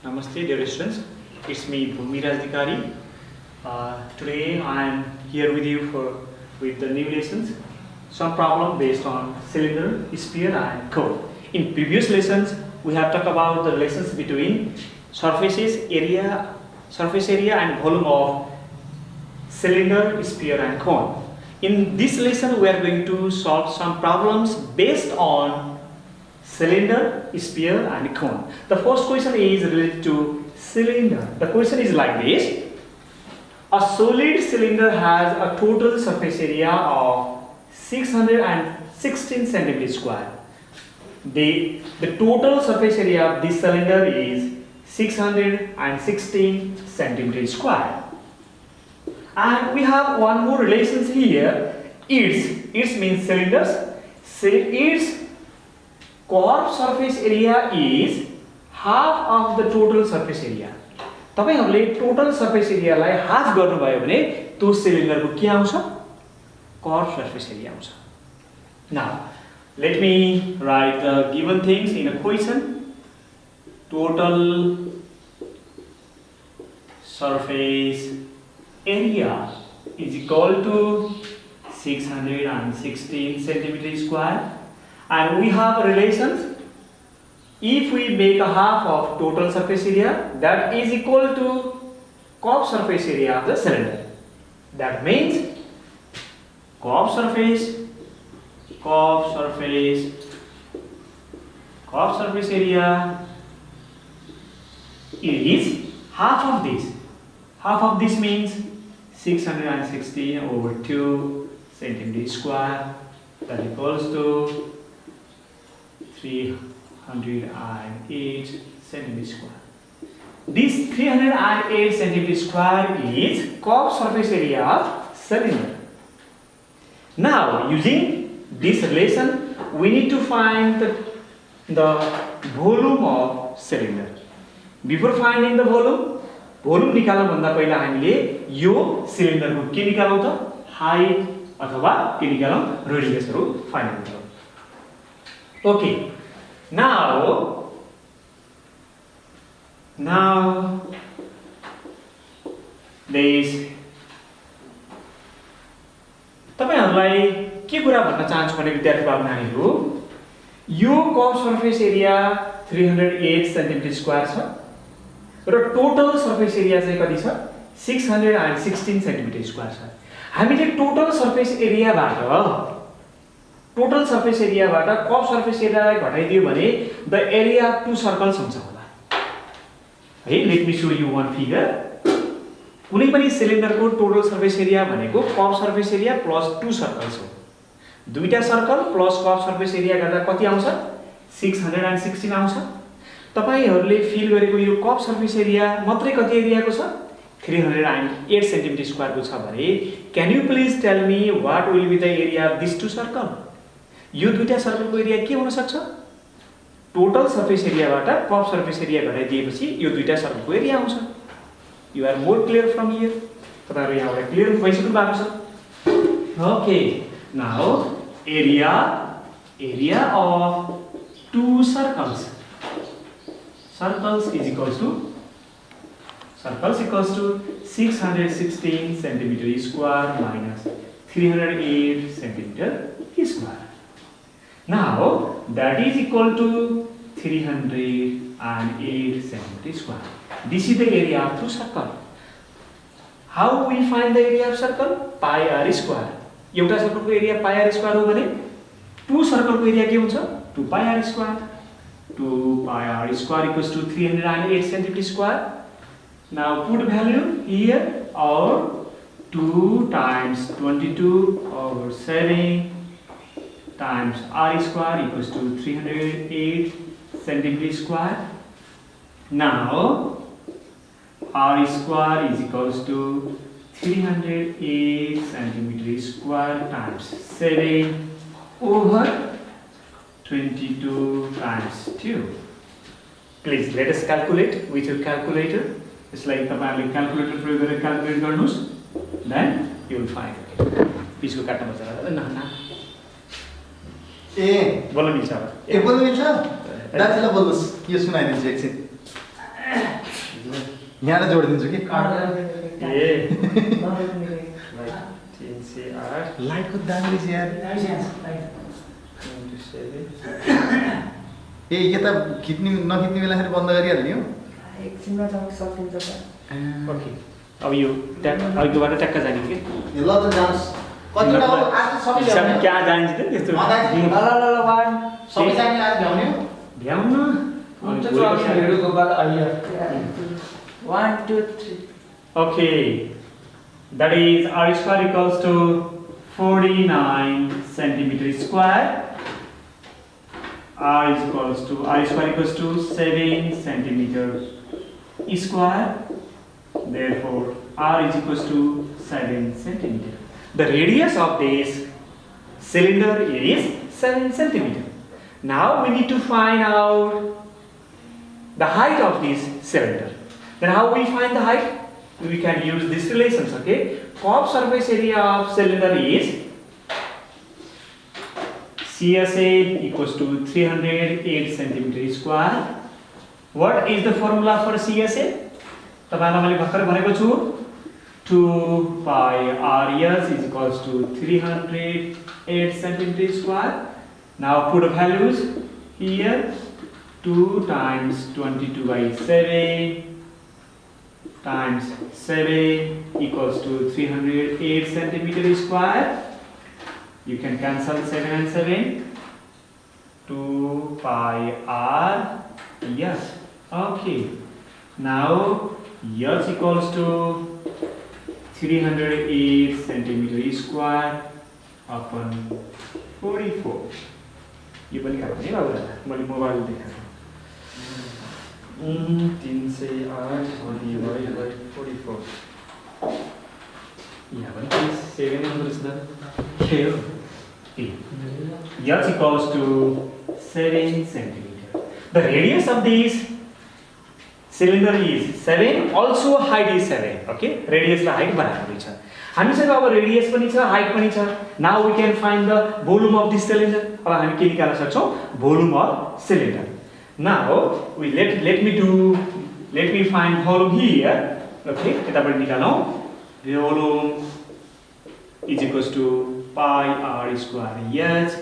Namaste dear students, it's me Bhumiraj Dikari. Today I am here with you with the new lessons, some problem based on cylinder, sphere and cone. In previous lessons we have talked about the relations between surface area and volume of cylinder, sphere and cone. In this lesson we are going to solve some problems based on cylinder, sphere and cone. The first question is related to cylinder. The question is like this. A solid cylinder has a total surface area of 616 centimeter square. The total surface area of this cylinder is 616 centimeter square. And we have one more relations here. Its means cylinders. Its curved surface area is half of the total surface area. तपाईहरुले total surface area लाई half गर्नुभयो भने त्यो cylinder को के आउँछ? Curved surface area आउँछ. Now, let me write the given things in a question. Total surface area is equal to 616 centimeter square. And we have relations. If we make a half of total surface area, that is equal to curved surface area of the cylinder. That means curved surface area is half of this. Half of this means 616 over 2 centimeter square. That equals to 308 centimeter square. This 308 centimeter square is curved surface area of cylinder. Now, using this relation, we need to find the volume of cylinder. Before finding the volume निकाल्नु भन्दा पहिला हामीले यो cylinder को के निकालौं त height अथवा के निकालौं रेडियसहरु find गरौं. Okay. Now this तपाईहरुलाई के कुरा भन्न चाहन्छु भने विद्यार्थी बाबु नानीहरु, यो curve surface area 308 centimetre square छ र टोटल सर्फेस एरिया चाहिँ कति छ 616 सेन्टिमिटर स्क्वायर छ. हामीले टोटल सर्फेस एरियाबाट कर्व सर्फेस एरियालाई घटाइदियो भने the area of two circles हुन्छ होला. है, let me show you one figure. कुनै पनि सिलिन्डरको टोटल सर्फेस एरिया भनेको curve surface area plus two circles हो. दुईटा circle plus curve surface area गर्दा कति आउँछ? 616 आउँछ. तपाईहरुले फिल गरेको यो कर्व सर्फेस एरिया मात्रै कति एरियाको छ? 308 सेन्टिमिटर स्क्वायरको छ भने can you please tell me what will be the area of this two circle? यो दुईटा सर्कलको एरिया के हुन सक्छ? टोटल सर्फेस एरियाबाट कर्व सर्फेस एरिया घटाइदिएपछि यो दुईटा सर्कलको एरिया आउँछ. You are more clear from here. तपाईहरु यहाँबाट क्लियर भइसक्नु भएको छ. Okay, now area of two circles is equals to 616 centimeter square minus 308 centimeter square. Now that is equal to 308 centimeter square. This is the area of two circle. How we find the area of circle? Pi r square. एउटा सर्कलको area pi r square हो भने to सर्कलको area के हुन्छ? 2 pi r square. 2 pi r square equals to 308 centimeter square. Now put value here, or 2 times 22 over 7 times r square equals to 308 centimeter square. Now r square is equals to 308 centimeter square times 7 over 22 times 2. Please let us calculate with your calculator. It's like तपाईहरुले calculator प्रयोग गरेर calculate गर्नुस्, then you will find it. पिसको काट्न पर्छ न. बोल्न मिल्छ. बोल्न मिल्छ? दाजुलाई बोल्नुस्, यो सुनाइदिन्छु एकछिन. यहाँ जोडिदिन्छु कि ए 3CR लाइटको दाम रहेछ यार। 27 ए यता खिच्ने नखिच्ने बेलाखेरि बन्द गरिहाल्ने हो। एकछिनमा जाउँ सकिन्छ त। ओके अब यो ट्याक अघिबाट ट्याक्क जाने कि ल त जानुहोस्। कति अब आज सबै हिसाब क्या जान्छ त त्यस्तो ल वान सबै जाने आज भ्याउने हो। भ्याउनु हुन्छ त अनि हेर्नुको बाद आइया 1 2 3 Okay, that is r square equals to 49 centimeter square. R square equals to 7 centimeter square. Therefore, R is equals to 7 centimeter. The radius of this cylinder is 7 centimeter. Now we need to find out the height of this cylinder. Then how we find the height? We can use these relations, okay? Curved surface area of cylinder is CSA equals to 308 centimeter square. What is the formula for CSA? तपाईलाई मैले भर्खर भनेको छु 2 pi RS is equals to 308 centimeter square. Now put values here. 2 times 22 by 7 times 7 equals to 308 centimeter square. You can cancel 7 and 7. 2 pi R. Yes. Okay. Now S equals to 308 centimeter square upon 44. ये पनि काट्ने बाबुरा मैले mobile देखाएको 308 divided by 44. यहाँ पनि 7 numbers ना के हो S equals to 7 centimeter. The radius of this cylinder is 7. Also height is 7. Okay, radius raw height बराबर छ। हामीसँग अब radius पनि छ, height पनि छ। Now we can find the volume of this cylinder. अब हामी के निकाल्न सक्छौं? Volume of cylinder. Now we let me find volume here. Okay, यताबाट निकालौं। Volume is equals to pi r square h,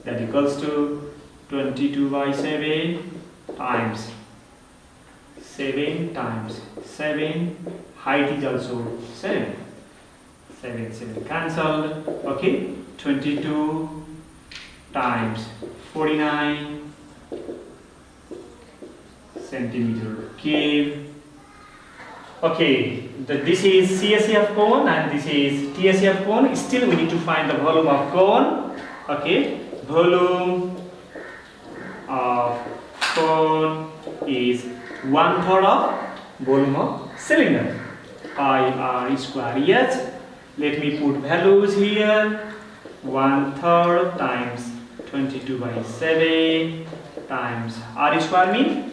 that equals to 22 by 7 times 7 times 7. Height is also 7. 7 cancelled. Okay, 22 times 49 centimeter cube. Okay, this is CSA of cone and this is TSA of cone. Still we need to find the volume of cone. Okay, volume of cone is 1/3 of volume of cylinder. Pi r square h. Let me put values here. 1/3 times 22 by 7 times r square means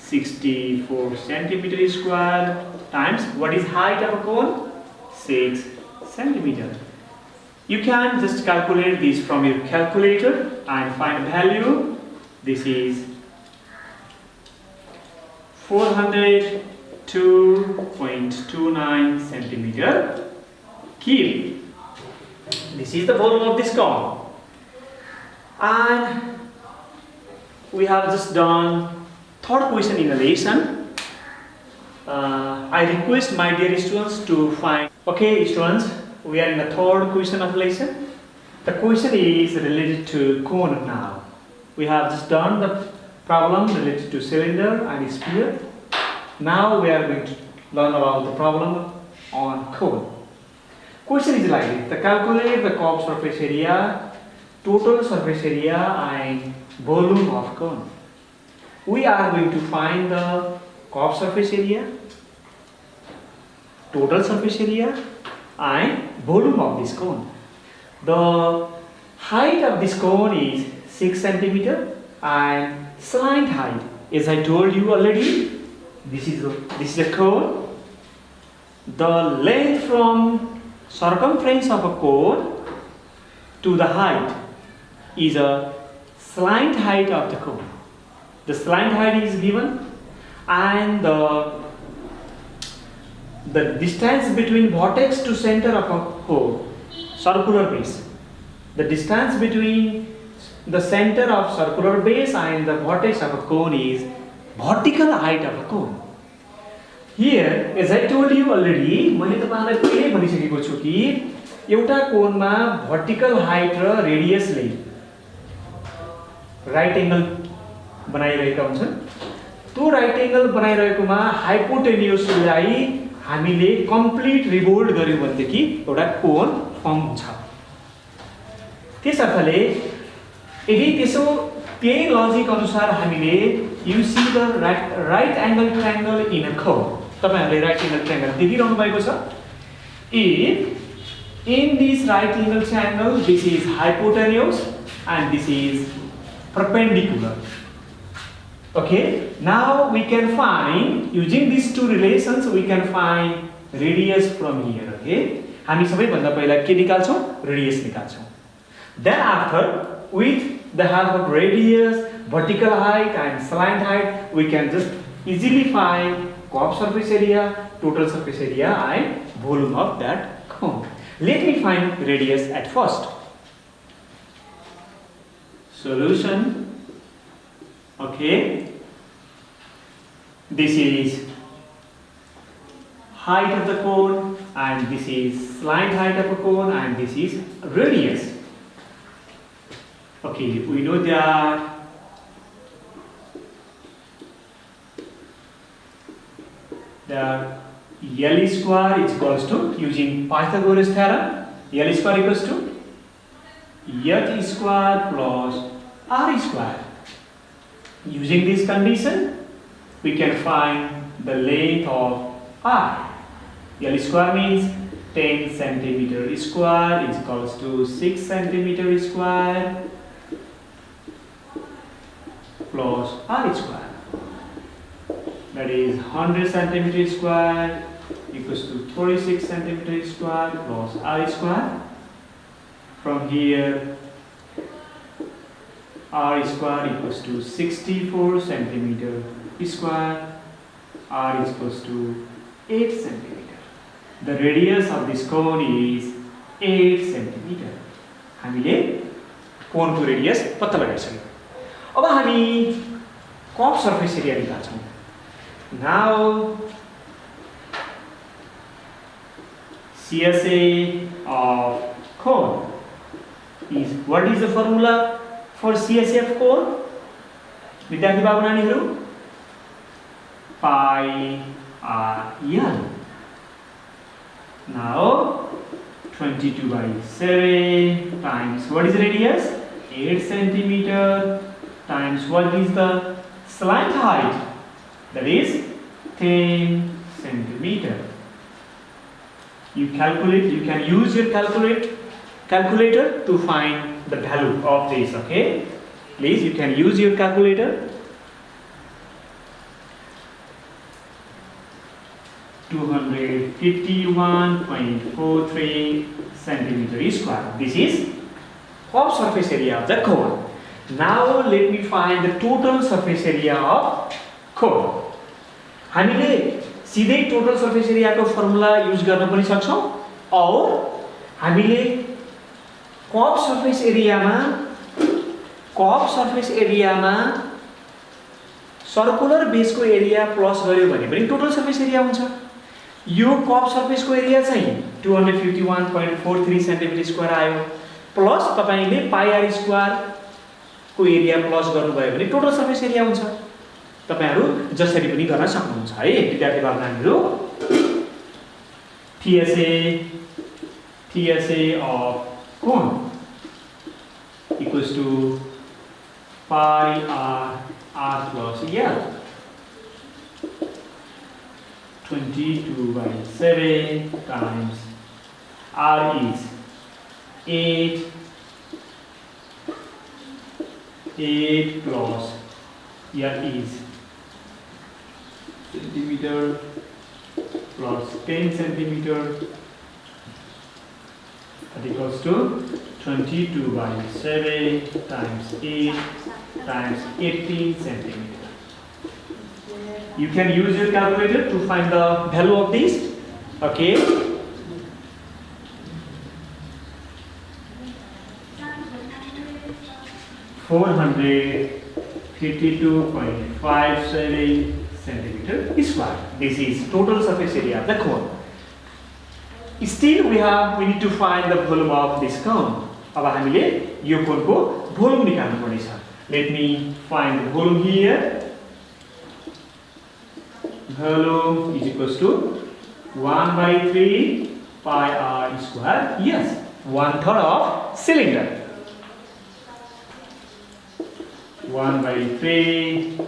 64 centimeter square times what is height of a cone? 6 centimeter. You can just calculate this from your calculator and find value. This is 402.29 centimeter cube. This is the volume of this cone. And we have just done third question in the lesson. I request my dear students to find. Okay, students, we are in the third question of lesson. The question is related to cone now. We have just done the problem related to cylinder and sphere. Now we are going to learn about the problem on cone. Question is like this: calculate the curved surface area, total surface area, and volume of cone. We are going to find the curved surface area, total surface area, and volume of this cone. The height of this cone is 6 centimeter and slant height, as I told you already, this is a cone. The length from circumference of a cone to the height is a slant height of the cone. the slant height is given, and the distance between vertex to center of a cone, circular base. The distance between the center of circular base and the vertex of a cone is vertical height of a cone. Here, as I told you already, मैले तपाईहरुलाई पहिले भनिसकेको छु कि एउटा कोनमा vertical height र radius ले right angle बनाइरहेका हुन्छन्। त्यो right angle बनाइरहेकोमा hypotenuse लाई हामीले complete revolve गर्यौं भनेदेखि एउटा कोण फर्म हुन्छ। त्यसैले यदि त्यसो त्यही लजिक अनुसार हामीले you see the right angle triangle in a cone, तपाईहरुले right angle triangle देखिरहनु भएको छ। If in this right angle triangle this is hypotenuse and this is perpendicular. Okay, now we can find, using these two relations we can find radius from here. Okay, हामी सबैभन्दा पहिला के निकाल्छौं? Radius निकाल्छौं। Then after, with the help of radius, vertical height and slant height, we can just easily find curved surface area, total surface area and volume of that cone. Let me find radius at first. Solution. Okay. This is height of the cone and this is slant height of a cone and this is radius. Okay, we know that L square is equals to, using Pythagoras theorem, L square equals to H square plus R square. Using this condition, we can find the length of R. L square means 10 centimeter square is equals to 6 centimeter square plus R square. That is 100 centimeter square equals to 36 centimeter square plus R square. From here, R square equals to 64 centimeter square. R is equals to 8 centimeter. The radius of this cone is 8 centimeter. हामीले कोनको radius पत्ता लगाइसक्यौं। अब हामी curve surface area निकाल्छौं। Now CSA of cone is, what is the formula for CSA of cone? विद्यार्थी बाबु नानीहरु, pi r l. Now 22/7 times what is radius? 8 centimeter times what is the slant height? That is 10 centimeter. You calculate, you can use your calculator to find the value of this. Okay, please, you can use your calculator. 251.43 centimeter square. This is curved surface area of the cone. Now let me find the total surface area of cone. हामीले सिधै total surface area को formula use गर्न पनि सक्छौं, और हामीले curve surface एरियामा circular base को एरिया प्लस गर्यो भने पनि टोटल सर्फेस एरिया हुन्छ। यो कर्व सर्फेस को एरिया चाहिँ 251.43 सेन्टिमिटर स्क्वायर आयो, प्लस तपाईले पाई आर स्क्वायर को एरिया प्लस गर्नुभयो भने टोटल सर्फेस एरिया हुन्छ। तपाईहरु जसरी पनि गर्न सक्नुहुन्छ है विद्यार्थी बाबु नानीहरु। TSA of cone equals to pi r plus l. 22/7 times r is 8 plus l is centimeter plus 10 centimeter, that equals to 22 by 7 times 8 times 18 centimeter. You can use your calculator to find the value of this. Okay. 452.57 centimeter square. This is total surface area of the cone. Still we need to find the volume of this cone. अब हामीले यो कोनको volume निकाल्नु पर्नेछ. Let me find the volume here. Volume is equals to 1 by 3 pi r square. Yes, 1/3 of cylinder. 1 by 3,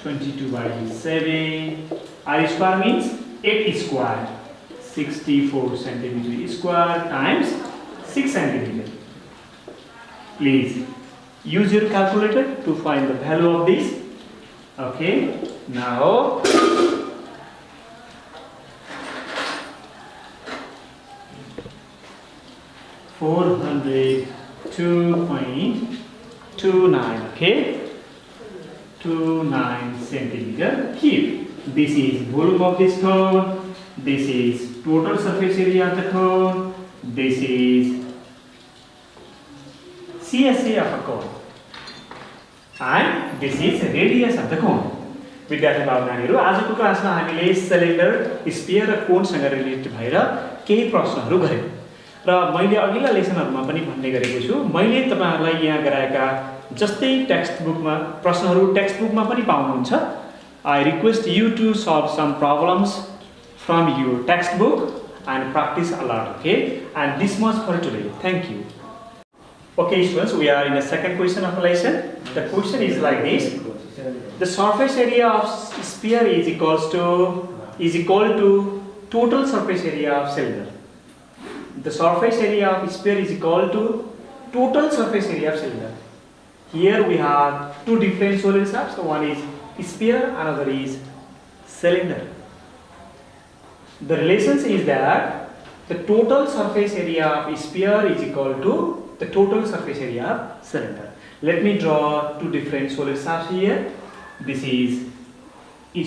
22 by 7. R square means 8 square. 64 centimeter square times 6 centimeter. Please use your calculator to find the value of this. Okay, now 402.29. Okay, 29 centimeter cube. This is volume of this cone. This is total surface area of the cone. This is CSA of a cone. And this is radius of the cone. विद्यार्थी भावनाहरु आजको क्लासमा हामीले cylinder, sphere र कोनसँग related भएर केही प्रश्नहरु गर्यौं. र मैले अघिल्ला लेसनहरुमा पनि भन्ने गरेको छु, मैले तपाईहरुलाई यहाँ गराएका जस्तै टेक्स्ट बुकमा प्रश्नहरु टेक्स्ट बुकमा पनि पाउनुहुन्छ. I request you to solve some problems from your textbook and practice a lot. Okay, and this much for today. Thank you. Okay students, we are in the second question of the lesson. The question is like this: the surface area of sphere is equal to total surface area of cylinder. The surface area of sphere is equal to total surface area of cylinder. Here we have two different solid shapes. One is sphere, another is cylinder. The relation is that the total surface area of sphere is equal to the total surface area of cylinder. Let me draw two different solid shapes here. This is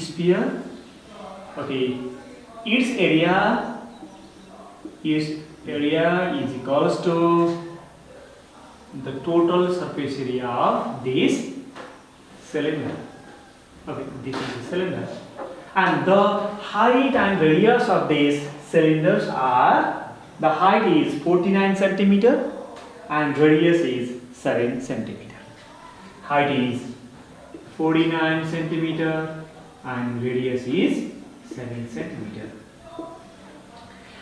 sphere. Okay, its area is equals to the total surface area of this cylinder. Okay, this is the cylinder, and the height and radius of these cylinders are, the height is 49 centimeter and radius is 7 centimeter. Height is 49 centimeter and radius is 7 centimeter.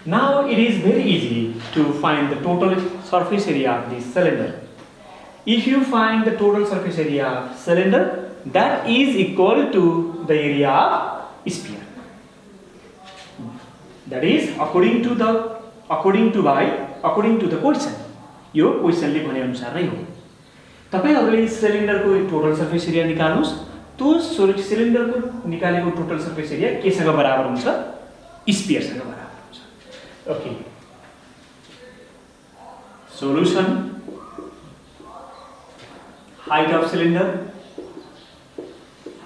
Now it is very easy to find the total surface area of this cylinder. If you find the total surface area of cylinder, that is equal to the area of sphere. That is according to the question. यो क्वेशनले भने अनुसार नै हो. तपाईहरुले सिलिन्डरको total surface area निकाल्नुस्. त्यो सिलिन्डरको निकालेको total surface area केसँग बराबर हुन्छ? स्फियरसँग बराबर हुन्छ. Okay. Solution: height of cylinder,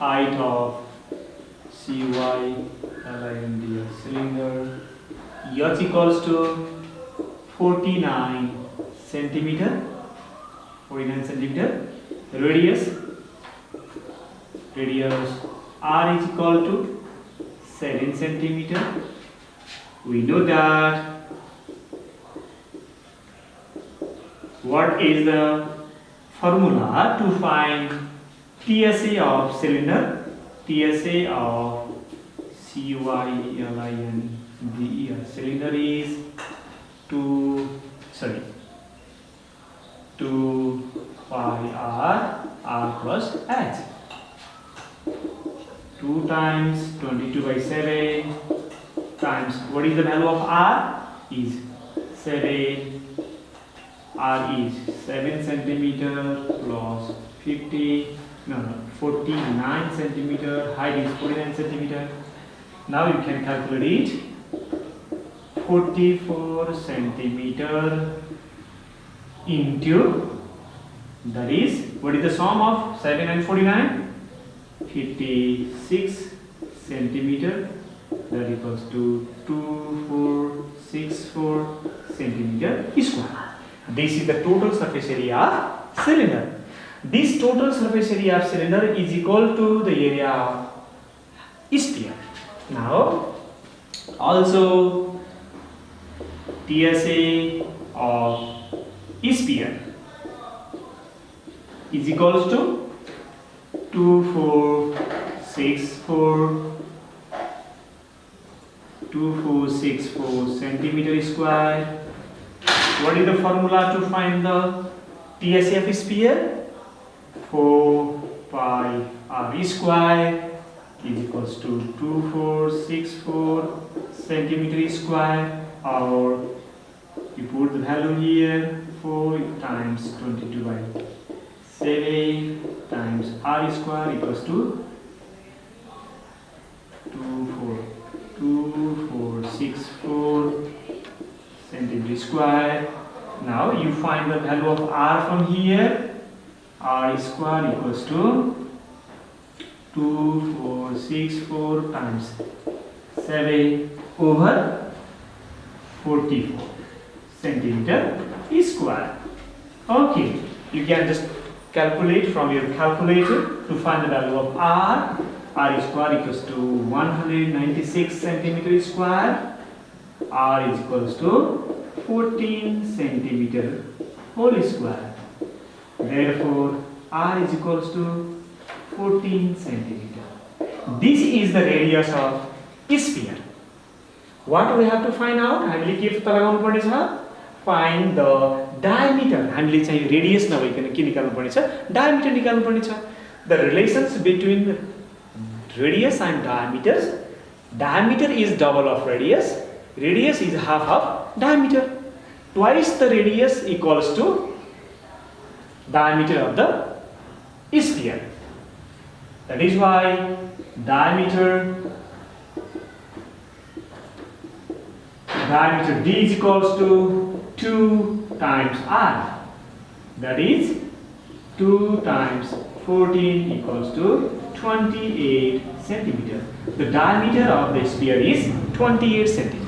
height of cylinder, h equals to 49 centimeter. Radius r is equal to 7 centimeter. We know that what is the formula to find TSA of cylinder? TSA of cylinder is 2 pi r plus h. 2 times 22 by 7 times, what is the value of r? Is 7. R is 7 centimeter plus 49 centimeter. Height is 49 centimeter. Now you can calculate it. 44 centimeter into, that is, what is the sum of 7 and 49? 56 centimeter, that equals to 2464 centimeter square. This is the total surface area of cylinder. This total surface area of cylinder is equal to the area of sphere. Now, also TSA of sphere is equals to 2464 centimeter square. What is the formula to find the TSA of sphere? 4 pi r square is equals to 2464 centimeter square, or you put the value here, 4 times 22 by 7 times r square equals to 2464 centimeter square. Now you find the value of r from here. R square equals to 2464 times 7 over 44 centimeter square. Okay, you can just calculate from your calculator to find the value of R. R square equals to 196 centimeter square. R is equals to 14 centimeter whole square. Therefore, R is equals to 14 centimeter. This is the radius of sphere. What we have to find out? हामीले के पत्ता लगाउनु पर्ने छ? Find the diameter. हामीले चाहिँ radius नभइकन के निकाल्नु पर्ने छ? Diameter निकाल्नु पर्ने छ. The relations between radius and diameters. Diameter is double of radius. Radius is half of diameter. Twice the radius equals to diameter of the sphere. That is why diameter D is equals to 2 times R. That is 2 times 14 equals to 28 centimeter. The diameter of the sphere is 28 centimeter.